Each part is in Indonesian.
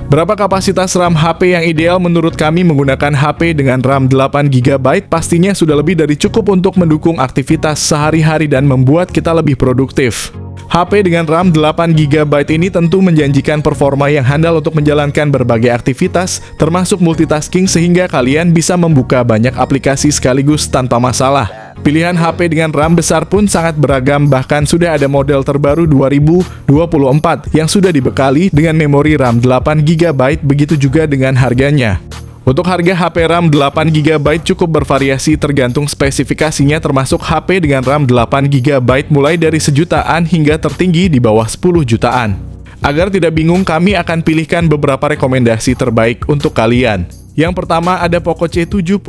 Berapa kapasitas RAM HP yang ideal? Menurut kami menggunakan HP dengan RAM 8GB pastinya sudah lebih dari cukup untuk mendukung aktivitas sehari-hari dan membuat kita lebih produktif. HP dengan RAM 8GB ini tentu menjanjikan performa yang handal untuk menjalankan berbagai aktivitas, termasuk multitasking sehingga kalian bisa membuka banyak aplikasi sekaligus tanpa masalah. Pilihan HP dengan RAM besar pun sangat beragam, bahkan sudah ada model terbaru 2024 yang sudah dibekali dengan memori RAM 8GB, begitu juga dengan harganya. Untuk harga HP RAM 8GB cukup bervariasi tergantung spesifikasinya, termasuk HP dengan RAM 8GB mulai dari 1 jutaan hingga tertinggi di bawah 10 jutaan. Agar tidak bingung, kami akan pilihkan beberapa rekomendasi terbaik untuk kalian. Yang pertama ada Poco C75.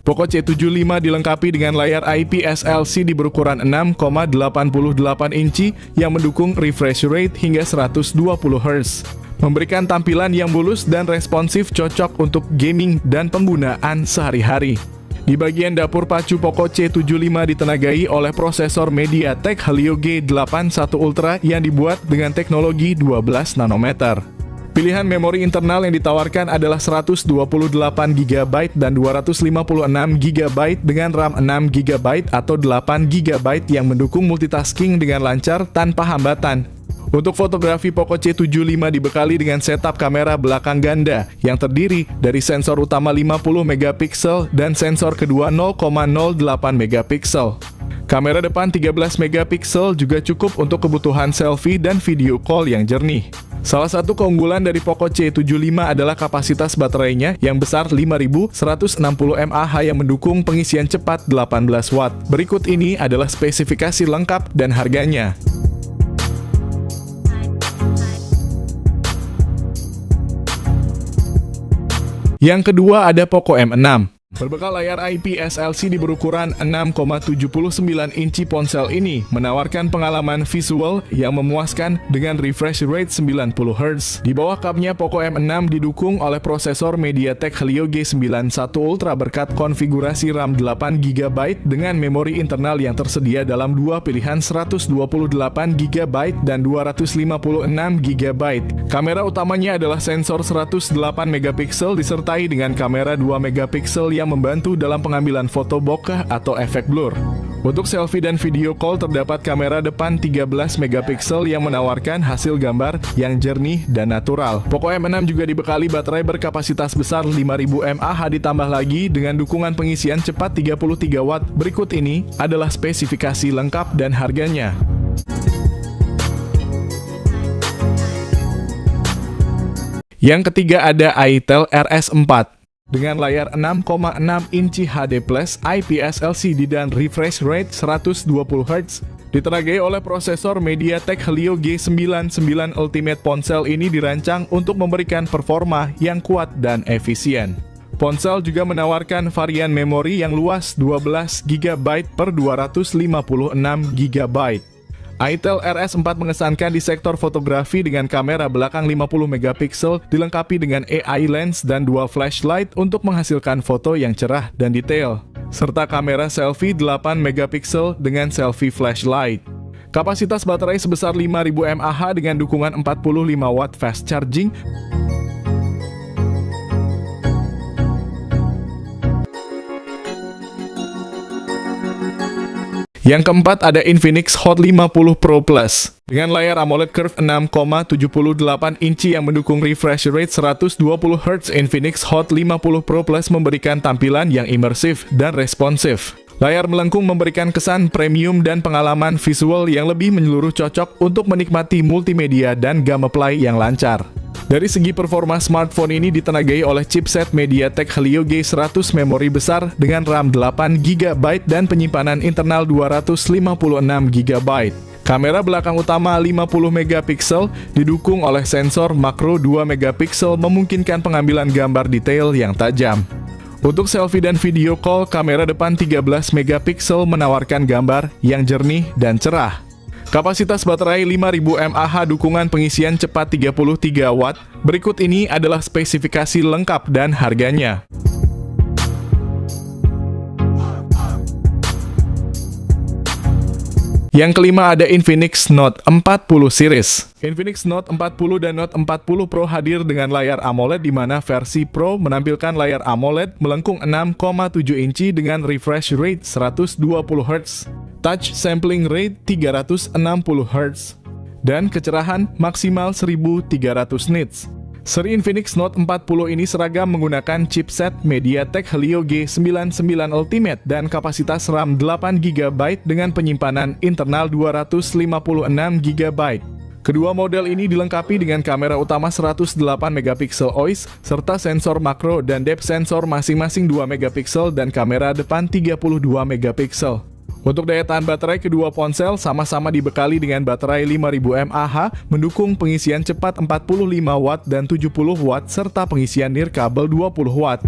Poco C75 dilengkapi dengan layar IPS LCD berukuran 6,88 inci yang mendukung refresh rate hingga 120 Hz. Memberikan tampilan yang mulus dan responsif, cocok untuk gaming dan penggunaan sehari-hari. Di bagian dapur pacu, Poco C75 ditenagai oleh prosesor MediaTek Helio G81 Ultra yang dibuat dengan teknologi 12 nanometer. Pilihan memori internal yang ditawarkan adalah 128GB dan 256GB dengan RAM 6GB atau 8GB yang mendukung multitasking dengan lancar tanpa hambatan. Untuk fotografi, Poco C75 dibekali dengan setup kamera belakang ganda yang terdiri dari sensor utama 50MP dan sensor kedua 0,08MP. Kamera depan 13MP juga cukup untuk kebutuhan selfie dan video call yang jernih. Salah satu keunggulan dari Poco C75 adalah kapasitas baterainya yang besar 5160 mAh yang mendukung pengisian cepat 18 Watt. Berikut ini adalah spesifikasi lengkap dan harganya. Yang kedua ada Poco M6. Berbekal layar IPS LCD berukuran 6,79 inci, ponsel ini menawarkan pengalaman visual yang memuaskan dengan refresh rate 90 Hz. Di bawah cupnya, Poco M6 didukung oleh prosesor MediaTek Helio G91 Ultra berkat konfigurasi RAM 8GB dengan memori internal yang tersedia dalam dua pilihan 128GB dan 256GB. Kamera utamanya adalah sensor 108MP disertai dengan kamera 2MP yang membantu dalam pengambilan foto bokeh atau efek blur. Untuk selfie dan video call terdapat kamera depan 13MP yang menawarkan hasil gambar yang jernih dan natural. Poco M6 juga dibekali baterai berkapasitas besar 5000 mAh ditambah lagi dengan dukungan pengisian cepat 33 Watt. Berikut ini adalah spesifikasi lengkap dan harganya. Yang ketiga ada Itel RS4. Dengan layar 6,6 inci HD+, IPS LCD dan refresh rate 120 Hz, ditenagai oleh prosesor MediaTek Helio G99 Ultimate. Ponsel ini dirancang untuk memberikan performa yang kuat dan efisien. Ponsel juga menawarkan varian memori yang luas 12GB per 256GB. Itel RS4 mengesankan di sektor fotografi dengan kamera belakang 50MP dilengkapi dengan AI lens dan dua flashlight untuk menghasilkan foto yang cerah dan detail, serta kamera selfie 8MP dengan selfie flashlight. Kapasitas baterai sebesar 5000 mAh dengan dukungan 45 Watt fast charging. Yang keempat ada Infinix Hot 50 Pro Plus. Dengan layar AMOLED Curve 6,78 inci yang mendukung refresh rate 120 Hz, Infinix Hot 50 Pro Plus memberikan tampilan yang imersif dan responsif. Layar melengkung memberikan kesan premium dan pengalaman visual yang lebih menyeluruh, cocok untuk menikmati multimedia dan gameplay yang lancar. Dari segi performa, smartphone ini ditenagai oleh chipset MediaTek Helio G100, memori besar dengan RAM 8GB dan penyimpanan internal 256GB. Kamera belakang utama 50MP didukung oleh sensor makro 2MP memungkinkan pengambilan gambar detail yang tajam. Untuk selfie dan video call, kamera depan 13MP menawarkan gambar yang jernih dan cerah. Kapasitas baterai 5000 mAh, dukungan pengisian cepat 33 Watt. Berikut ini adalah spesifikasi lengkap dan harganya. Yang kelima ada Infinix Note 40 series. Infinix Note 40 dan Note 40 Pro hadir dengan layar AMOLED di mana versi Pro menampilkan layar AMOLED melengkung 6,7 inci dengan refresh rate 120 Hz, touch sampling rate 360 Hz, dan kecerahan maksimal 1300 nits. Seri Infinix Note 40 ini seragam menggunakan chipset MediaTek Helio G99 Ultimate dan kapasitas RAM 8GB dengan penyimpanan internal 256GB. Kedua model ini dilengkapi dengan kamera utama 108MP OIS serta sensor makro dan depth sensor masing-masing 2MP dan kamera depan 32MP. Untuk daya tahan baterai kedua ponsel sama-sama dibekali dengan baterai 5000 mAh, mendukung pengisian cepat 45W dan 70W serta pengisian nirkabel 20W.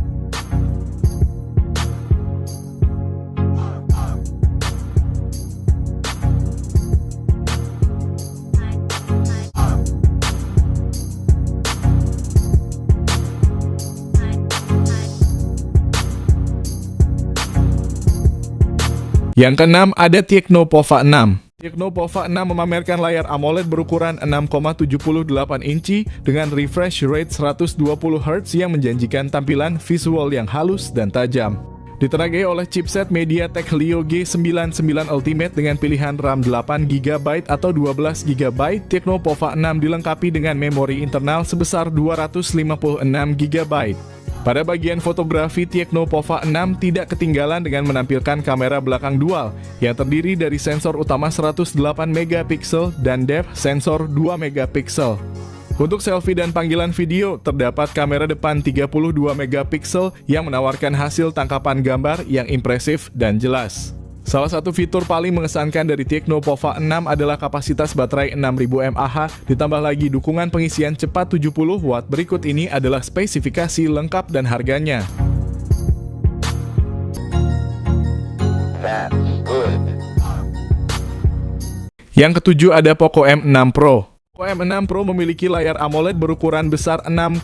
Yang keenam ada Tecno Pova 6. Tecno Pova 6 memamerkan layar AMOLED berukuran 6,78 inci dengan refresh rate 120Hz yang menjanjikan tampilan visual yang halus dan tajam. Ditenagai oleh chipset MediaTek Helio G99 Ultimate dengan pilihan RAM 8GB atau 12GB, Tecno Pova 6 dilengkapi dengan memori internal sebesar 256GB. Pada bagian fotografi, Tecno Pova 6 tidak ketinggalan dengan menampilkan kamera belakang dual yang terdiri dari sensor utama 108MP dan depth sensor 2MP. Untuk selfie dan panggilan video, terdapat kamera depan 32MP yang menawarkan hasil tangkapan gambar yang impresif dan jelas. Salah satu fitur paling mengesankan dari Tecno Pova 6 adalah kapasitas baterai 6000 mAh, ditambah lagi dukungan pengisian cepat 70W. Berikut ini adalah spesifikasi lengkap dan harganya. Yang ketujuh ada Poco M6 Pro. Poco M6 Pro memiliki layar AMOLED berukuran besar 6,67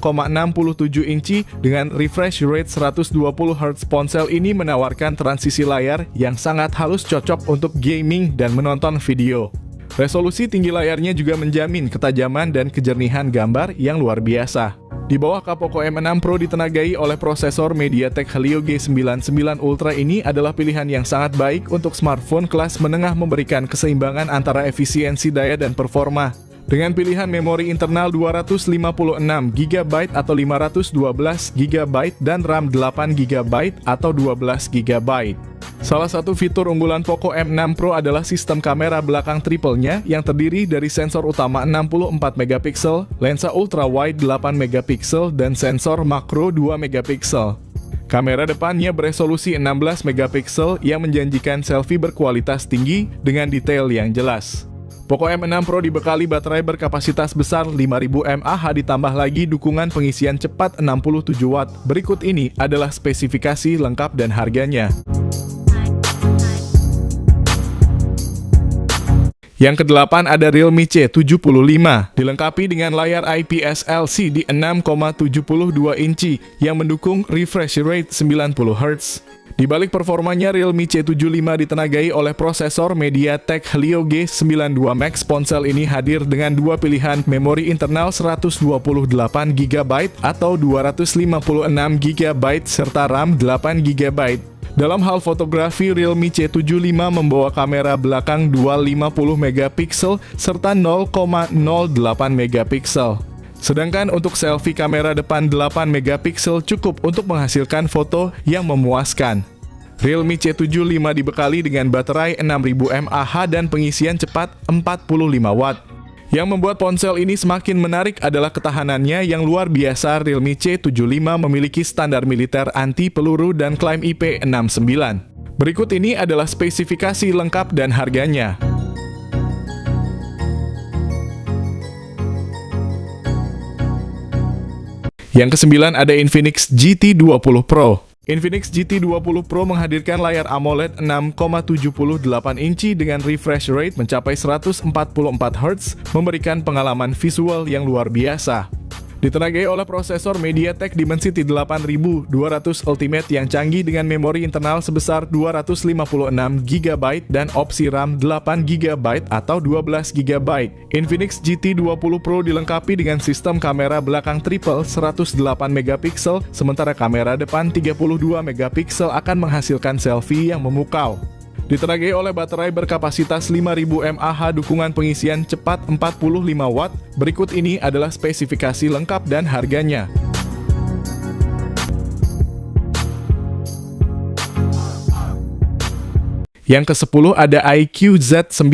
inci dengan refresh rate 120Hz. Ponsel ini menawarkan transisi layar yang sangat halus, cocok untuk gaming dan menonton video. Resolusi tinggi layarnya juga menjamin ketajaman dan kejernihan gambar yang luar biasa. Di bawah Poco M6 Pro ditenagai oleh prosesor MediaTek Helio G99 Ultra. Ini adalah pilihan yang sangat baik untuk smartphone kelas menengah, memberikan keseimbangan antara efisiensi daya dan performa. Dengan pilihan memori internal 256GB atau 512GB dan RAM 8GB atau 12GB. Salah satu fitur unggulan Poco M6 Pro adalah sistem kamera belakang triple-nya yang terdiri dari sensor utama 64MP, lensa ultra wide 8MP dan sensor makro 2MP. Kamera depannya beresolusi 16MP yang menjanjikan selfie berkualitas tinggi dengan detail yang jelas. Poco M6 Pro dibekali baterai berkapasitas besar 5000 mAh ditambah lagi dukungan pengisian cepat 67W. Berikut ini adalah spesifikasi lengkap dan harganya. Yang kedelapan ada Realme C75, dilengkapi dengan layar IPS LCD 6,72 inci yang mendukung refresh rate 90Hz. Di balik performanya, Realme C75 ditenagai oleh prosesor MediaTek Helio G92 Max. Ponsel ini hadir dengan dua pilihan memori internal 128GB atau 256GB serta RAM 8GB. Dalam hal fotografi, Realme C75 membawa kamera belakang dual 50MP serta 0,08MP. Sedangkan untuk selfie, kamera depan 8MP cukup untuk menghasilkan foto yang memuaskan. Realme C75 dibekali dengan baterai 6000 mAh dan pengisian cepat 45W. Yang membuat ponsel ini semakin menarik adalah ketahanannya yang luar biasa. Realme C75 memiliki standar militer anti peluru dan klaim IP69. Berikut ini adalah spesifikasi lengkap dan harganya. Yang kesembilan ada Infinix GT20 Pro. Infinix GT20 Pro menghadirkan layar AMOLED 6,78 inci dengan refresh rate mencapai 144Hz, memberikan pengalaman visual yang luar biasa. Ditenagai oleh prosesor MediaTek Dimensity 8200 Ultimate yang canggih dengan memori internal sebesar 256 GB dan opsi RAM 8 GB atau 12 GB. Infinix GT20 Pro dilengkapi dengan sistem kamera belakang triple 108 MP, sementara kamera depan 32 MP akan menghasilkan selfie yang memukau. Ditenagai oleh baterai berkapasitas 5000 mAh dukungan pengisian cepat 45 Watt. Berikut ini adalah spesifikasi lengkap dan harganya. Yang ke-10 ada iQOO Z9.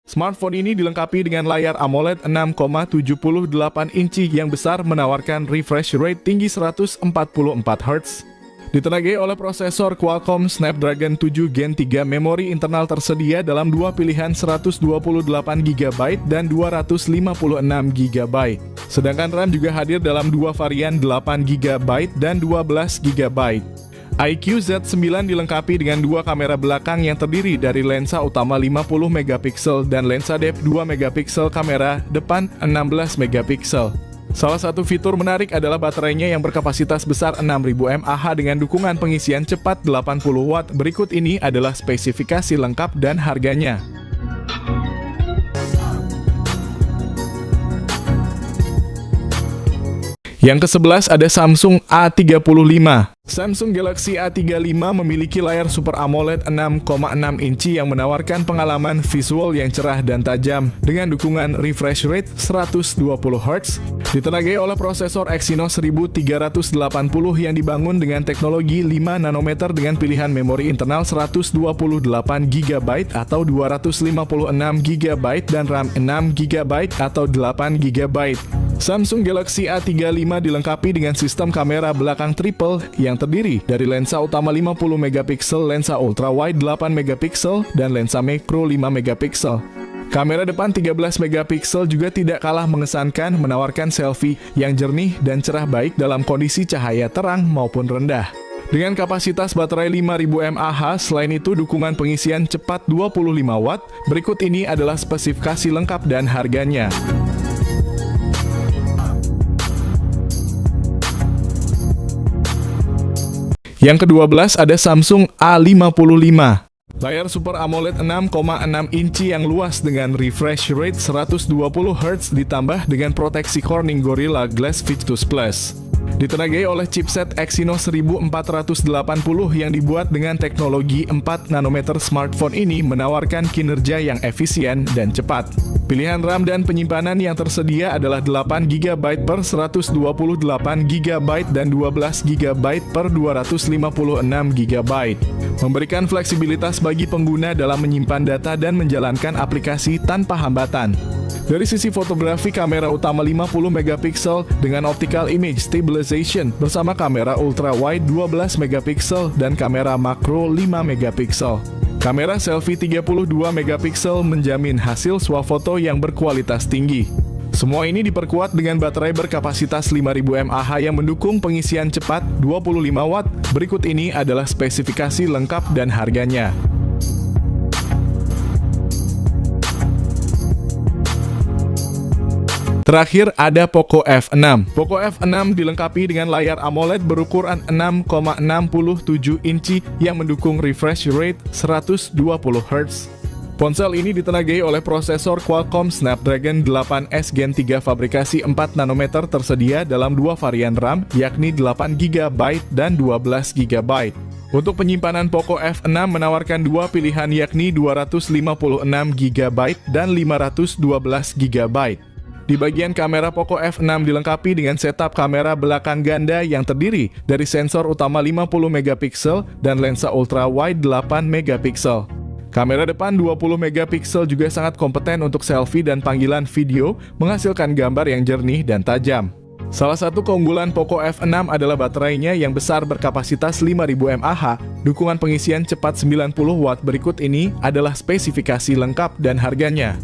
Smartphone ini dilengkapi dengan layar AMOLED 6,78 inci yang besar menawarkan refresh rate tinggi 144 Hz. Ditenagai oleh prosesor Qualcomm Snapdragon 7 Gen 3, memori internal tersedia dalam dua pilihan 128 GB dan 256 GB. Sedangkan RAM juga hadir dalam dua varian 8 GB dan 12 GB. iQOO Z9 dilengkapi dengan dua kamera belakang yang terdiri dari lensa utama 50 MP dan lensa depth 2 MP, kamera depan 16 MP. Salah satu fitur menarik adalah baterainya yang berkapasitas besar 6000 mAh dengan dukungan pengisian cepat 80 Watt. Berikut ini adalah spesifikasi lengkap dan harganya. Yang ke-11 ada Samsung A35. Samsung Galaxy A35 memiliki layar Super AMOLED 6,6 inci yang menawarkan pengalaman visual yang cerah dan tajam dengan dukungan refresh rate 120 Hz. Ditenagai oleh prosesor Exynos 1380 yang dibangun dengan teknologi 5 nanometer dengan pilihan memori internal 128 GB atau 256 GB dan RAM 6 GB atau 8 GB. Samsung Galaxy A35 dilengkapi dengan sistem kamera belakang triple yang terdiri dari lensa utama 50 MP, lensa ultra wide 8 MP, dan lensa makro 5 MP. Kamera depan 13 MP juga tidak kalah mengesankan, menawarkan selfie yang jernih dan cerah baik dalam kondisi cahaya terang maupun rendah. Dengan kapasitas baterai 5000 mAh, selain itu dukungan pengisian cepat 25 Watt. Berikut ini adalah spesifikasi lengkap dan harganya. Yang ke-12 ada Samsung A55. Layar Super AMOLED 6,6 inci yang luas dengan refresh rate 120 Hz ditambah dengan proteksi Corning Gorilla Glass Victus Plus. Ditenagai oleh chipset Exynos 1480 yang dibuat dengan teknologi 4 nanometer, smartphone ini menawarkan kinerja yang efisien dan cepat. Pilihan RAM dan penyimpanan yang tersedia adalah 8 GB per 128 GB dan 12 GB per 256 GB. Memberikan fleksibilitas bagi pengguna dalam menyimpan data dan menjalankan aplikasi tanpa hambatan. Dari sisi fotografi, kamera utama 50 MP dengan optical image stabilization bersama kamera ultra wide 12 MP dan kamera makro 5 MP. Kamera selfie 32 MP menjamin hasil swafoto yang berkualitas tinggi. Semua ini diperkuat dengan baterai berkapasitas 5000 mAh yang mendukung pengisian cepat 25 Watt. Berikut ini adalah spesifikasi lengkap dan harganya. Terakhir ada Poco F6. Poco F6 dilengkapi dengan layar AMOLED berukuran 6,67 inci yang mendukung refresh rate 120 Hz. Ponsel ini ditenagai oleh prosesor Qualcomm Snapdragon 8S Gen 3 fabrikasi 4 nanometer tersedia dalam dua varian RAM, yakni 8 GB dan 12 GB. Untuk penyimpanan Poco F6 menawarkan dua pilihan, yakni 256 GB dan 512 GB. Di bagian kamera, Poco F6 dilengkapi dengan setup kamera belakang ganda yang terdiri dari sensor utama 50 MP dan lensa ultra wide 8 MP. Kamera depan 20 MP juga sangat kompeten untuk selfie dan panggilan video, menghasilkan gambar yang jernih dan tajam. Salah satu keunggulan Poco F6 adalah baterainya yang besar berkapasitas 5000 mAh, dukungan pengisian cepat 90 Watt. Berikut ini adalah spesifikasi lengkap dan harganya.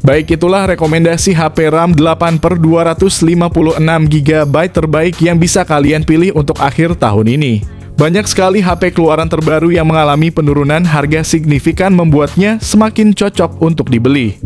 Baik, itulah rekomendasi HP RAM 8/256 GB terbaik yang bisa kalian pilih untuk akhir tahun ini. Banyak sekali HP keluaran terbaru yang mengalami penurunan harga signifikan membuatnya semakin cocok untuk dibeli.